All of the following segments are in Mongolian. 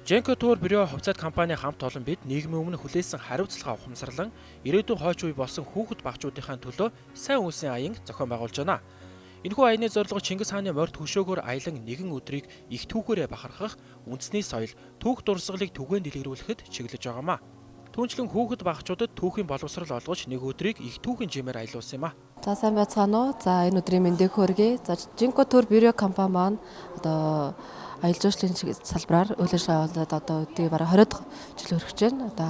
Женко Тур бюро хувьцаат компани хамт олон бид нийгмийн өмнө хүлээсэн хариуцлага ухамсарлан ирээдүйн хойч үе болсон хүүхэд багчуудынхаа төлөө сайн үйлсийн аян зохион байгуулж байна. Энэхүү аяны зорилго Чингис хааны морьт хөшөөгөөр аялан нэгэн өдрийг их түүхээрээ бахархах, үндэсний соёл, түүх дурсгалыг түгээн дэлгэрүүлэхэд чиглэж байгаамаа. Түүнчлэн хүүхэд багчуудад түүхийн боловсрол олгож нэг өдрийг их түүхийн жимээр аялуулсан юм а. За сайн байцгаана уу. За энэ өдрийн мэндийг хүргэе. За Женко Тур бюро компани маань одоо аялал жуулчлалын салбараар үйл ажиллагаа явуулаад одоо өдөө бараг 20 жил өргөж байна. Одоо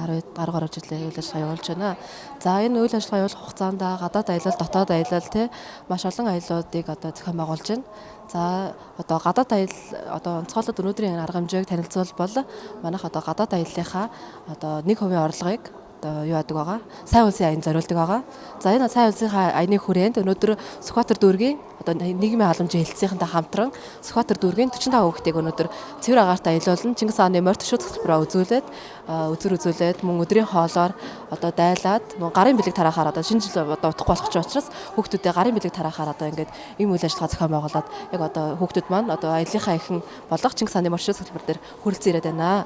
10 гаруй жилийн үйл ажиллагаа явуулж байна. За энэ үйл ажиллагаа явуулах хугацаанд гадаад аялал, дотоод аялал тий маш олон аяллуудыг одоо зохион байгуулж байна. За одоо гадаад аялал одоо онцгойлоод өнөөдрийн арга хэмжээг танилцуулбал манайх одоо гадаад аяллахаа одоо 1% орлогыг одоо юу яадаг байгаа. Сайн улсын аян зориулдаг байгаа. За энэ сайн улсын аяны хүрээнд өнөөдөр Сүхбаатар дүүргийн одоо нийгмийн халамжийн хэлтсийнхэнтэй хамтран Сүхбаатар дүүргийн 45 хүүхдийг өнөөдөр цэвэр агаарт аялуулан Чингис хааны морьт хөшөө салбараа үзүүлээд мөн өдрийн хоолоор одоо дайлаад мөн гарын бэлэг тараахаар одоо шинэ жил одоо утгах болох ч учраас хүүхдүүдээ гарын бэлэг тараахаар одоо ингээд ийм үйл ажиллагаа зохион байгуулад яг одоо хүүхдүүд маань одоо аяллахаа ихэн болох Чингис хааны морьт хөшөө салбар дээр хүрэлцэн ирээд байна.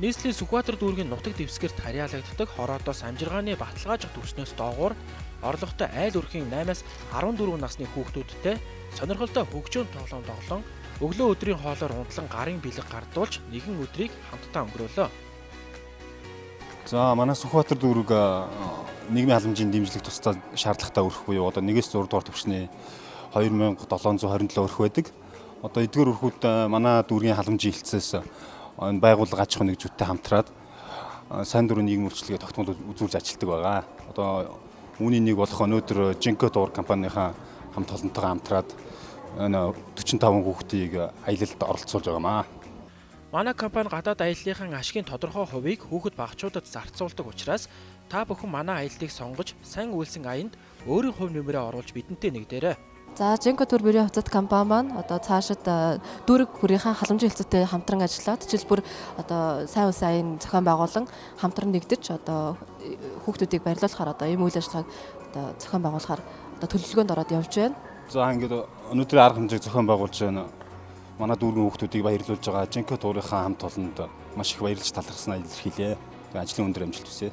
Нийслэлийн Сүхбаатар дүүргийн нутаг дэвсгэрт харьяалагддаг хороодоос амжиргааны баталгаажих түвшнээс доогуур орлоготой айл өрхийн 8-аас 14 насны хүүхдүүдтэй сонирхолтой хөгжөөн тоглоом өглөө өдрийн хоолоор унтлан гарын бэлэг гардуулж нэгэн өдрийг хамтдаа өнгөрөөлөө. За манай Сүхбаатар дүүрэг нийгмийн халамжийн дэмжлэг тусдаа шаардлагатай өрх буюу одоо 1-ээс 6 дугаар түвшний 2727 өрх байдаг. Одоо эдгээр өрхүүд манай дүүргийн халамжийн хэлтсээс энэ байгууллага аж ахуйн нэгжүүдтэй хамтраад сайн дурын нийгмийн үйлчлэгээ тогтмол үзүүлж ажилладаг байгаа. Одоо үүний нэг болох өнөөдөр Женко Тур компанийнхаа хамт олонтойгоо хамтраад энэ 45 хүүхдийг аялалд оролцуулж байгаамаа. Манай компани гадаад аяллахын ашигын тодорхой хувийг хүүхэд багчуудад зарцуулдаг учраас та бүхэн манай аяллыг сонгож сайн үйлсэн аянд өөрийн хувь нэмрээ оруулж бидэнтэй нэгдээрэй. За Женко Тур бюро хувьцаат компани маань одоо цаашид дүүрэг хүрээхэн халамжийн хэлцүүтэй хамтран ажиллаад жишээлбэл одоо сайн улсын аян зохион байгуулан хамтран нэгдэж одоо хүүхдүүдийг баярлуулахаар одоо ийм үйл ажиллагааг одоо зохион байгуулахаар одоо төлөвлөгөөнд ороод явж байна. За ингээд өнөөдрийн арга хэмжээг зохион байгуулж байна. Манай дүүргийн хүүхдүүдийг баярлуулж байгаа Женко Турынхаа хамт олонд маш их баярлж талархснаа илэрхийлье. Ажлын өндөр амжилт хүсье.